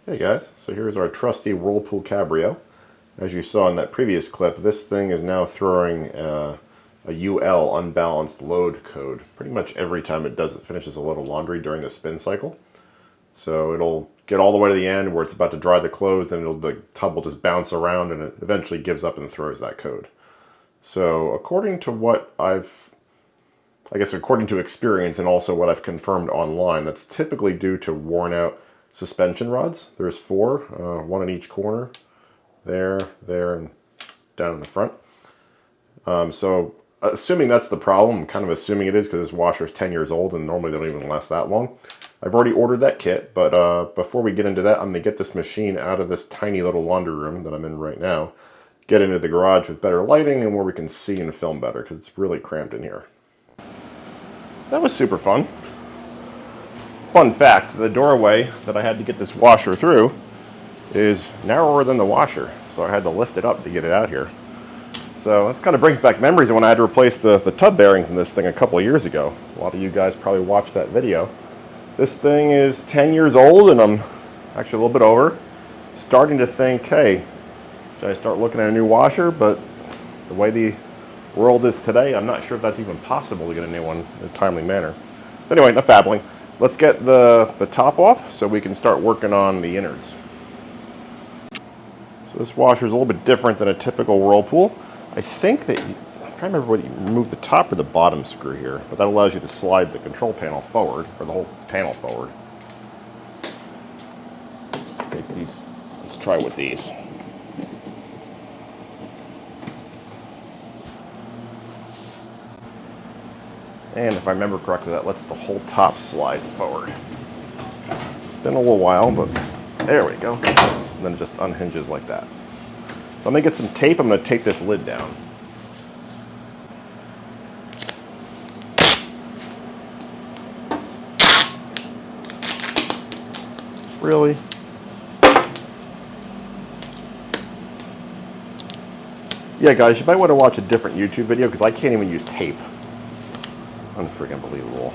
Hey guys, so here's our trusty Whirlpool Cabrio. As you saw in that previous clip, this thing is now throwing a UL, Unbalanced Load code pretty much every time it finishes a load of laundry during the spin cycle. So it'll get all the way to the end where it's about to dry the clothes and the tub will just bounce around and it eventually gives up and throws that code. So according to what according to experience and also what I've confirmed online, that's typically due to worn out suspension rods. There's four, one in each corner, there, and down in the front. So assuming that's the problem, I'm kind of assuming it is because this washer is 10 years old and normally they don't even last that long. I've already ordered that kit, but before we get into that, I'm going to get this machine out of this tiny little laundry room that I'm in right now, get into the garage with better lighting and where we can see and film better because it's really cramped in here. That was super fun. Fun fact, the doorway that I had to get this washer through is narrower than the washer, so I had to lift it up to get it out here. So this kind of brings back memories of when I had to replace the tub bearings in this thing a couple of years ago. A lot of you guys probably watched that video. This thing is 10 years old and I'm actually a little bit over. Starting to think, hey, should I start looking at a new washer? But the way the world is today, I'm not sure if that's even possible to get a new one in a timely manner. Anyway, enough babbling. Let's get the top off so we can start working on the innards. So this washer is a little bit different than a typical Whirlpool. I think that, I'm trying to remember whether you remove the top or the bottom screw here, but that allows you to slide the control panel forward, or the whole panel forward. Take these, let's try with these. And if I remember correctly, that lets the whole top slide forward. Been a little while, but there we go. And then it just unhinges like that. So I'm gonna get some tape. I'm gonna tape this lid down. Really? Yeah, guys, you might want to watch a different YouTube video because I can't even use tape. Unfreaking believable.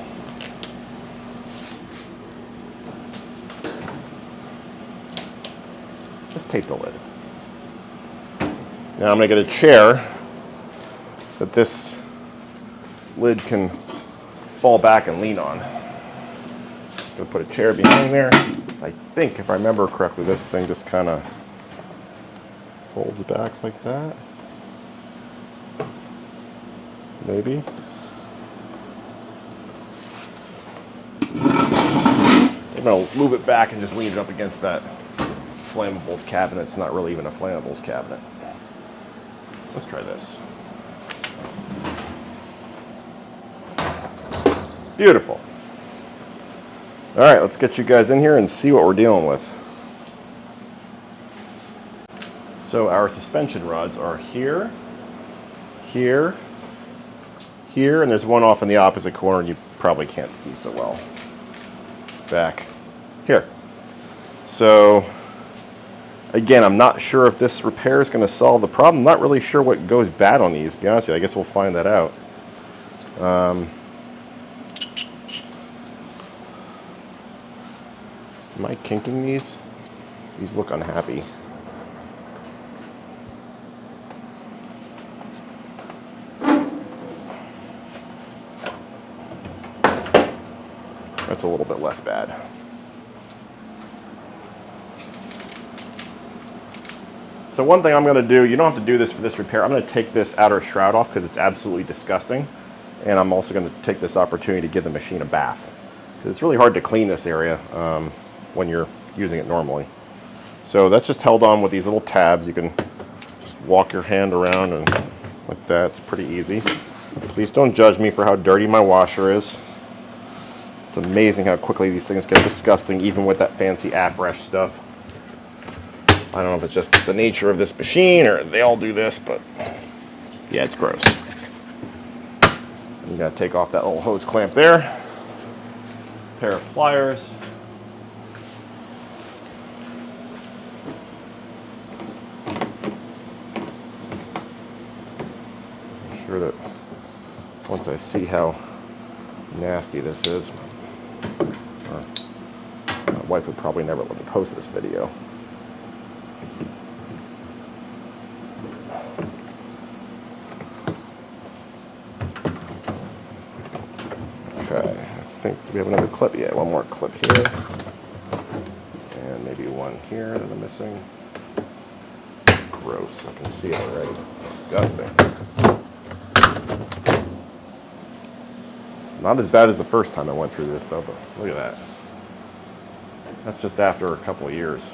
Just tape the lid. Now I'm going to get a chair that this lid can fall back and lean on. Just going to put a chair behind there. I think, if I remember correctly, this thing just kind of folds back like that. Maybe. I'm going to move it back and just lean it up against that flammables cabinet. It's not really even a flammables cabinet. Let's try this. Beautiful. All right, let's get you guys in here and see what we're dealing with. So our suspension rods are here, here, here, and there's one off in the opposite corner and you probably can't see so well. Back here. So again, I'm not sure if this repair is going to solve the problem. I'm not really sure what goes bad on these, to be honest with you. I guess we'll find that out. Am I kinking these? These look unhappy. That's a little bit less bad. So one thing I'm going to do, you don't have to do this for this repair, I'm going to take this outer shroud off because it's absolutely disgusting. And I'm also going to take this opportunity to give the machine a bath. Because it's really hard to clean this area when you're using it normally. So that's just held on with these little tabs. You can just walk your hand around and like that. It's pretty easy. Please don't judge me for how dirty my washer is. It's amazing how quickly these things get disgusting, even with that fancy AFresh stuff. I don't know if it's just the nature of this machine or they all do this, but yeah, it's gross. You gotta take off that little hose clamp there. Pair of pliers. I'm sure that once I see how nasty this is, or My wife would probably never let me post this video. Okay, I think we have another clip. Yeah, one more clip here. And maybe one here that I'm missing. Gross, I can see it already. Disgusting. Not as bad as the first time I went through this though, but look at that. That's just after a couple of years.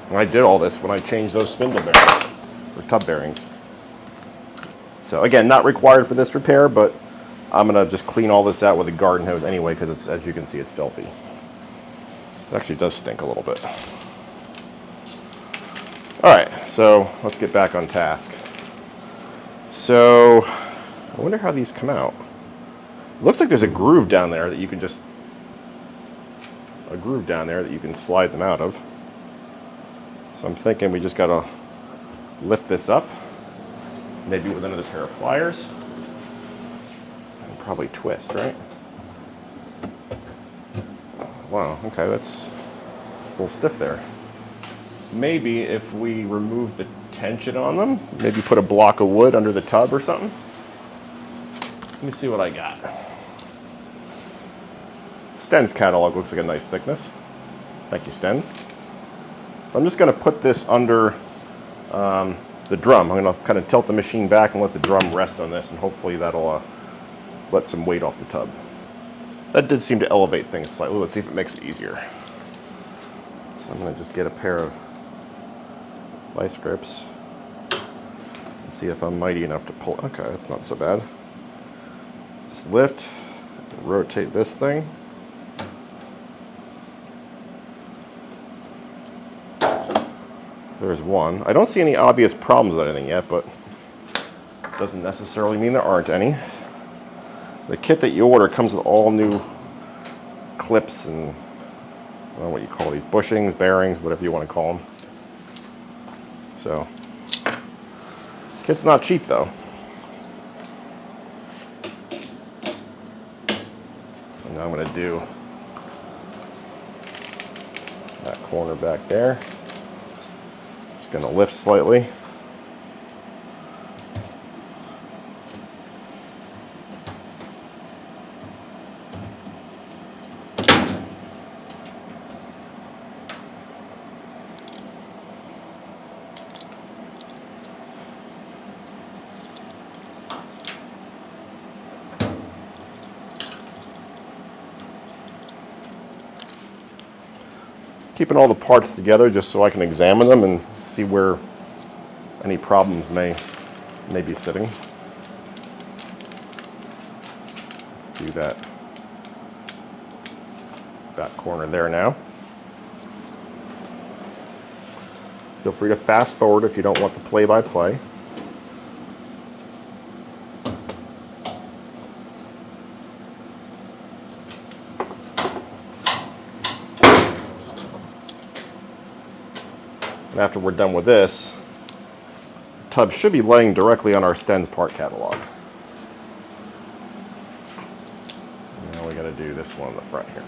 And I did all this when I changed those spindle bearings, or tub bearings. So again, not required for this repair, but I'm gonna just clean all this out with a garden hose anyway, because it's, as you can see, it's filthy. It actually does stink a little bit. All right, so let's get back on task. So I wonder how these come out. It looks like there's a groove down there that you can just, slide them out of. So I'm thinking we just gotta lift this up, maybe with another pair of pliers, and probably twist, right? Wow, okay, that's a little stiff there. Maybe if we remove the tension on them, maybe put a block of wood under the tub or something. Let me see what I got. Sten's catalog looks like a nice thickness. Thank you, Sten's. So I'm just going to put this under the drum. I'm going to kind of tilt the machine back and let the drum rest on this, and hopefully that'll let some weight off the tub. That did seem to elevate things slightly. Let's see if it makes it easier. So I'm going to just get a pair of vice grips and see if I'm mighty enough to pull. Okay, that's not so bad. Just lift, rotate this thing. There's one. I don't see any obvious problems with anything yet, but it doesn't necessarily mean there aren't any. The kit that you order comes with all new clips and, I don't know what you call these, bushings, bearings, whatever you want to call them. So, kit's not cheap though. So now I'm going to do that corner back there. Just going to lift slightly. Keeping all the parts together just so I can examine them and see where any problems may be sitting. Let's do that back corner there now. Feel free to fast forward if you don't want the play-by-play. And after we're done with this, the tub should be laying directly on our Sten's part catalog. Now we got to do this one in the front here.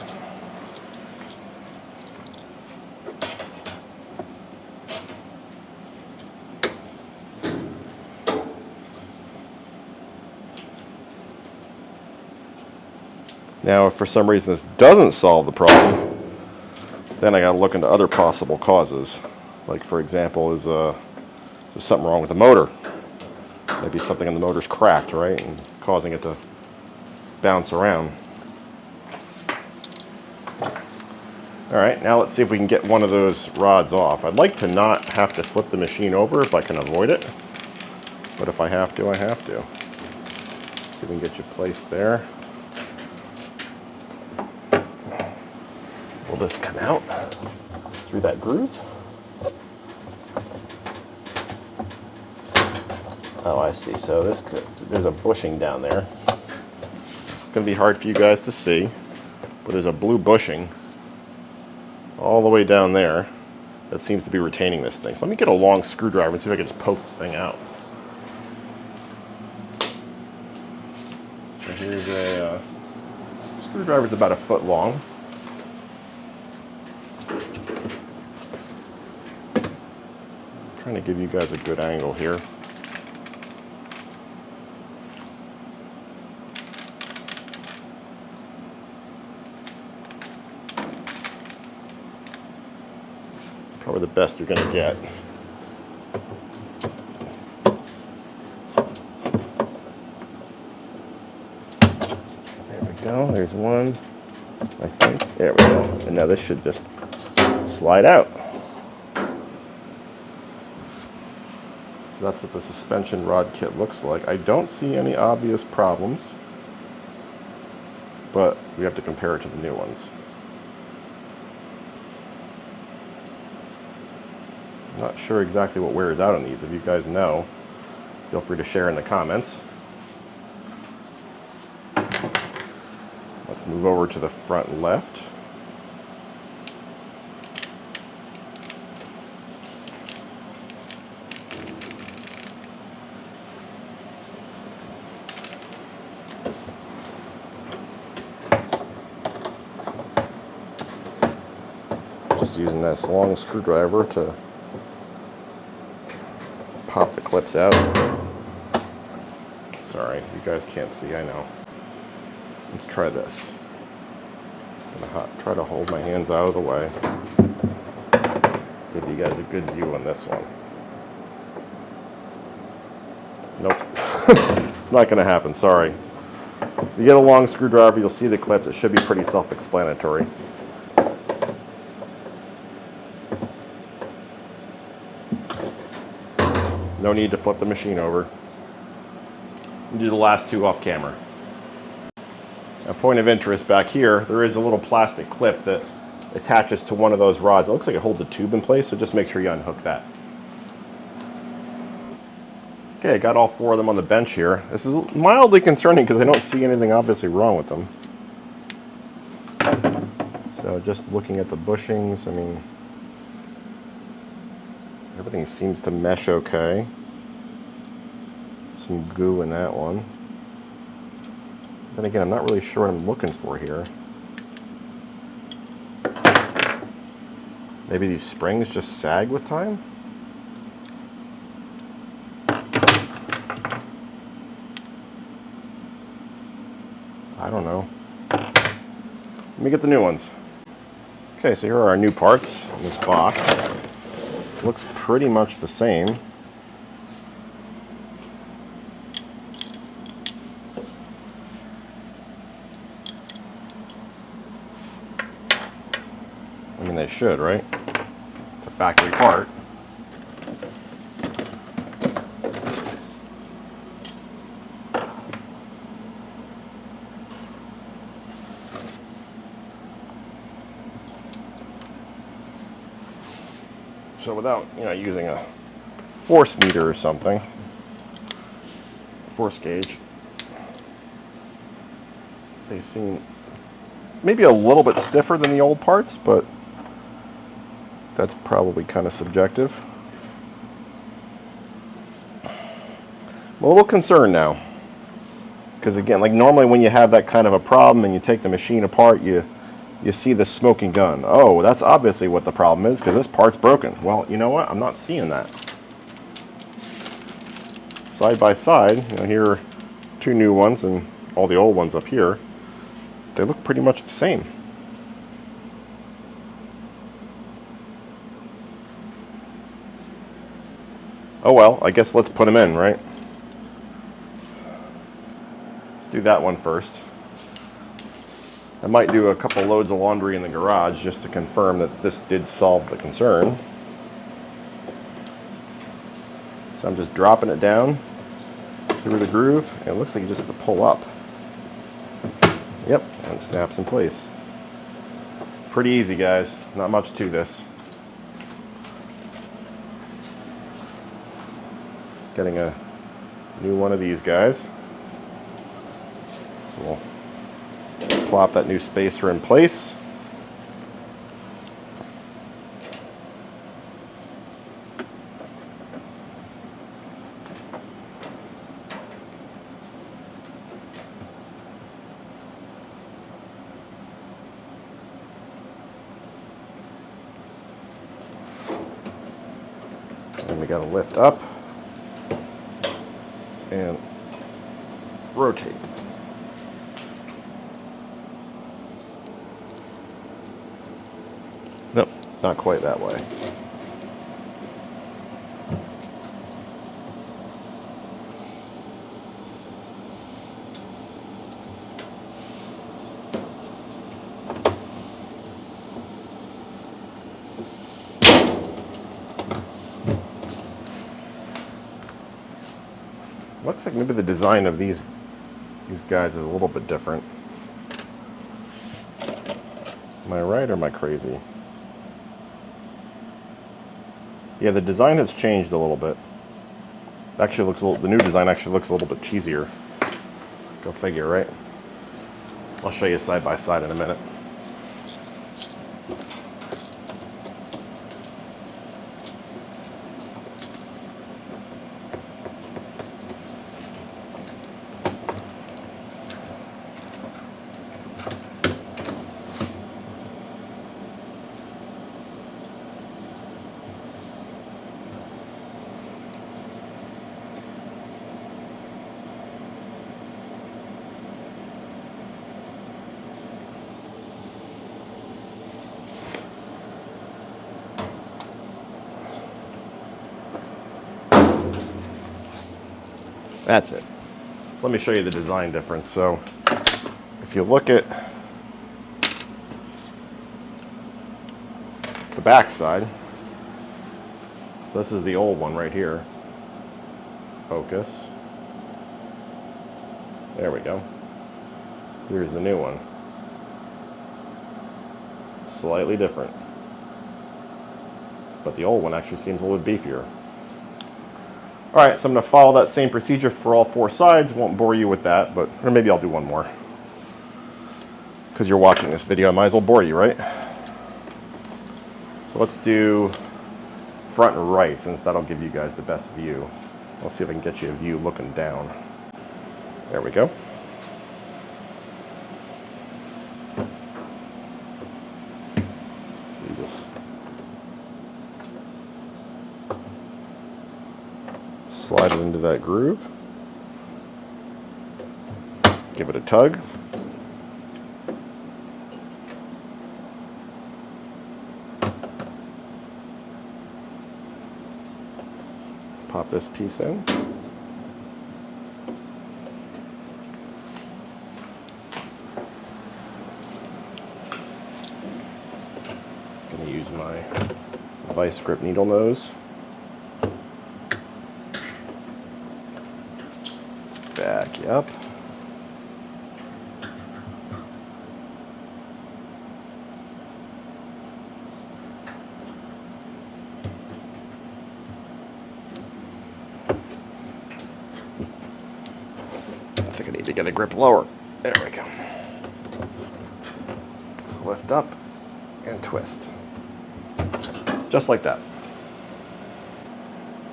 Now, if for some reason this doesn't solve the problem, then I got to look into other possible causes. Like, for example, is there's something wrong with the motor. Maybe something in the motor's cracked, right, and causing it to bounce around. All right, now let's see if we can get one of those rods off. I'd like to not have to flip the machine over if I can avoid it, but if I have to, I have to. See if we can get you placed there. Will this come out through that groove? Oh, I see. So there's a bushing down there. It's going to be hard for you guys to see, but there's a blue bushing all the way down there that seems to be retaining this thing. So let me get a long screwdriver and see if I can just poke the thing out. So here's a screwdriver. It's about 1 foot long. Trying to give you guys a good angle here. Probably the best you're going to get. There we go. There's one, I think. There we go. And now this should just slide out. So that's what the suspension rod kit looks like. I don't see any obvious problems, but we have to compare it to the new ones. I'm not sure exactly what wears out on these. If you guys know, feel free to share in the comments. Let's move over to the front left. Just using this long screwdriver to pop the clips out. Sorry, you guys can't see, I know. Let's try this. I'm gonna try to hold my hands out of the way. Give you guys a good view on this one. Nope. It's not gonna happen, sorry. If you get a long screwdriver, you'll see the clips. It should be pretty self-explanatory. No need to flip the machine over. We'll do the last two off camera. A point of interest back here, there is a little plastic clip that attaches to one of those rods. It looks like it holds a tube in place, so just make sure you unhook that. Okay, I got all four of them on the bench here. This is mildly concerning because I don't see anything obviously wrong with them. So just looking at the bushings, I mean, everything seems to mesh okay. Some goo in that one. Then again, I'm not really sure what I'm looking for here. Maybe these springs just sag with time? I don't know. Let me get the new ones. Okay, so here are our new parts in this box. Looks pretty much the same. I mean, they should, right? It's a factory part. So without, using a force meter or something, force gauge, they seem maybe a little bit stiffer than the old parts, but that's probably kind of subjective. I'm a little concerned now, because again, like normally when you have that kind of a problem and you take the machine apart, you see the smoking gun. Oh, that's obviously what the problem is, because this part's broken. Well, you know what? I'm not seeing that. Side by side, here are two new ones and all the old ones up here. They look pretty much the same. Oh well, I guess let's put them in, right? Let's do that one first. I might do a couple loads of laundry in the garage just to confirm that this did solve the concern. So I'm just dropping it down through the groove, and it looks like you just have to pull up. Yep, and it snaps in place. Pretty easy, guys. Not much to this. Getting a new one of these guys. So we'll plop that new spacer in place. Let me we got to lift up and rotate. Nope, not quite that way. Looks like maybe the design of these guys is a little bit different. Am I right or am I crazy? Yeah, the design has changed a little bit. Actually looks a little, the new design actually looks a little bit cheesier. Go figure, right? I'll show you side by side in a minute. That's it. Let me show you the design difference. So if you look at the back side, so this is the old one right here. Focus. There we go. Here's the new one. Slightly different. But the old one actually seems a little beefier. Alright, so I'm going to follow that same procedure for all four sides. Won't bore you with that, but or maybe I'll do one more. Because you're watching this video, I might as well bore you, right? So let's do front and right, since that'll give you guys the best view. Let's see if I can get you a view looking down. There we go. You just slide it into that groove. Give it a tug. Pop this piece in. I'm going to use my vice grip needle nose. Let's back you up. I think I need to get a grip lower. There we go. So lift up and twist. Just like that.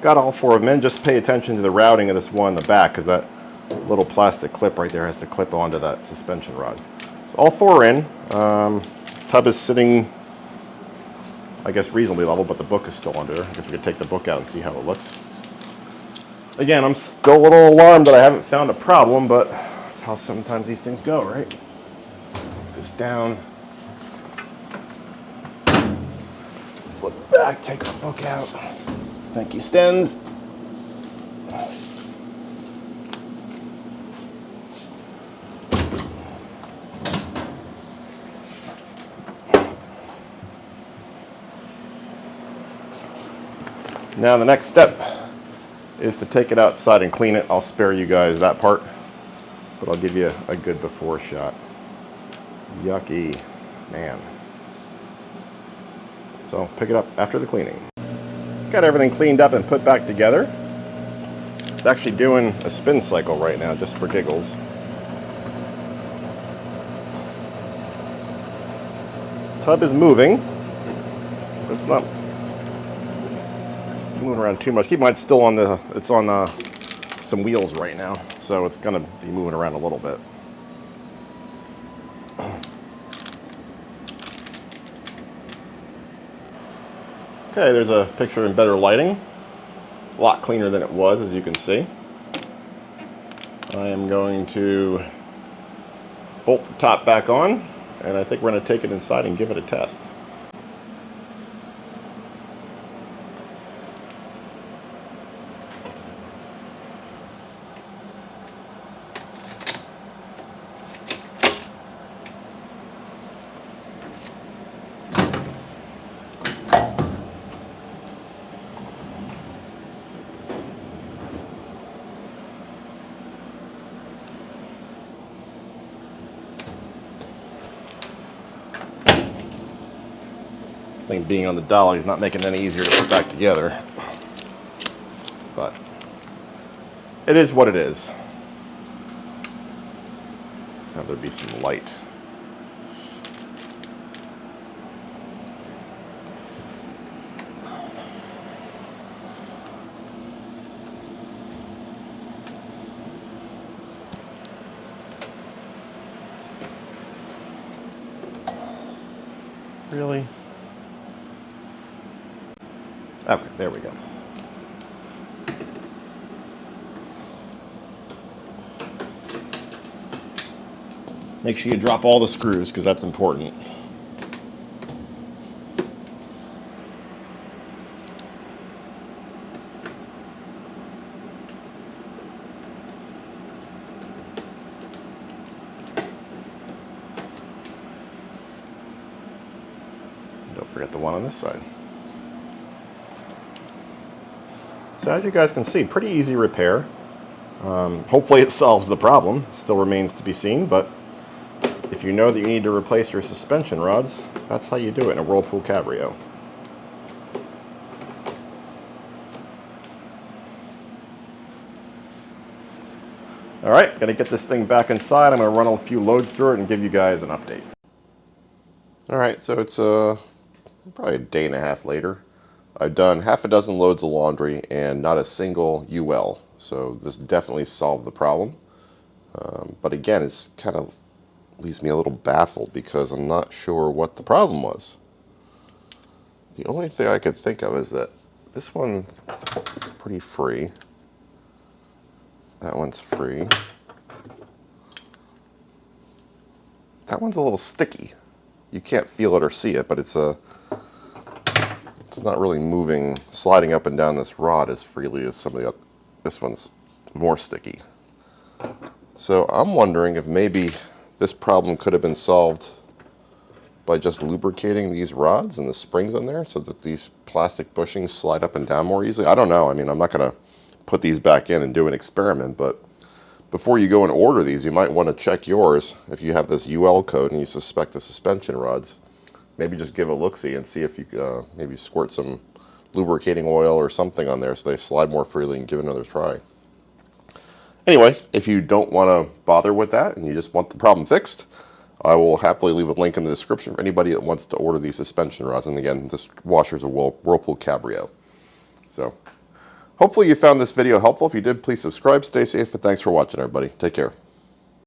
Got all four of them in. Just pay attention to the routing of this one in the back, because that little plastic clip right there has to clip onto that suspension rod. So all four are in. Tub is sitting, I guess, reasonably level, but the book is still under. I guess we could take the book out and see how it looks. Again, I'm still a little alarmed that I haven't found a problem, but that's how sometimes these things go, right? Put this down. Flip it back, take the book out. Thank you, Stens. Now the next step is to take it outside and clean it. I'll spare you guys that part, but I'll give you a good before shot. Yucky, man. So pick it up after the cleaning. Got everything cleaned up and put back together. It's actually doing a spin cycle right now, just for giggles. Tub is moving, but it's not moving around too much. Keep in mind, it's on some wheels right now, so it's going to be moving around a little bit. Okay, there's a picture in better lighting. A lot cleaner than it was, as you can see. I am going to bolt the top back on, and I think we're going to take it inside and give it a test. This thing being on the dolly is not making it any easier to put back together, but it is what it is. Let's have there be some light. Really? Okay, there we go. Make sure you drop all the screws, because that's important. Don't forget the one on this side. So as you guys can see, pretty easy repair. Hopefully it solves the problem. Still remains to be seen, but if you know that you need to replace your suspension rods, that's how you do it in a Whirlpool Cabrio. Alright, gotta get this thing back inside. I'm gonna run a few loads through it and give you guys an update. Alright, so it's probably a day and a half later. I've done half a dozen loads of laundry and not a single UL, so this definitely solved the problem. But again, it's kind of leaves me a little baffled because I'm not sure what the problem was. The only thing I could think of is that this one is pretty free. That one's free. That one's a little sticky. You can't feel it or see it, but it's not really moving, sliding up and down this rod as freely as some of the other. This one's more sticky. So I'm wondering if maybe this problem could have been solved by just lubricating these rods and the springs on there so that these plastic bushings slide up and down more easily. I don't know. I mean, I'm not going to put these back in and do an experiment, but before you go and order these, you might want to check yours. If you have this UL code and you suspect the suspension rods, maybe just give a look-see and see if you maybe squirt some lubricating oil or something on there so they slide more freely and give it another try. Anyway, if you don't want to bother with that and you just want the problem fixed, I will happily leave a link in the description for anybody that wants to order these suspension rods. And again, this washer is a Whirlpool Cabrio. So hopefully you found this video helpful. If you did, please subscribe, stay safe, and thanks for watching, everybody. Take care.